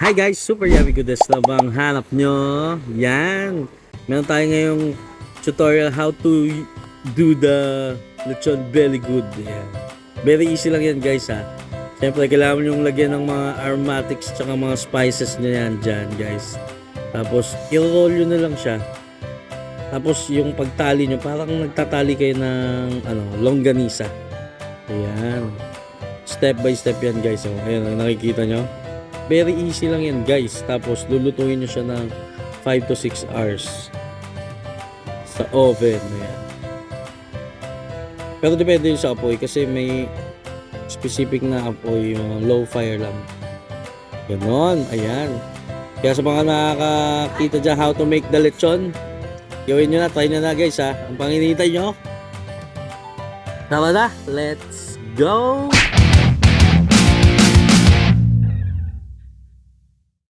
Hi guys, super yummy goodness na bang hanap nyo? Yan. Meron tayo ngayong tutorial how to do the lechon belly good. Yan. Very easy lang yan guys ha. Siyempre kailangan nyo lagyan ng mga aromatics tsaka mga spices nyo yan dyan guys. Tapos i-roll nyo na lang siya. Tapos yung pagtali nyo parang nagtatali kayo ng longganisa. Ayan. Step by step yan guys. Oh. Ayan, nakikita nyo. Very easy lang yan guys. Tapos lulutuin nyo siya ng 5 to 6 hours sa oven. Ayan. Pero depende yun sa apoy kasi may specific na apoy, yung low fire lang. Ganon. Ayan. Kaya sa mga nakakita dyan how to make the lechon, gawin nyo na, try nyo na guys ha. Ang panginitay nyo. Tama na. Let's go!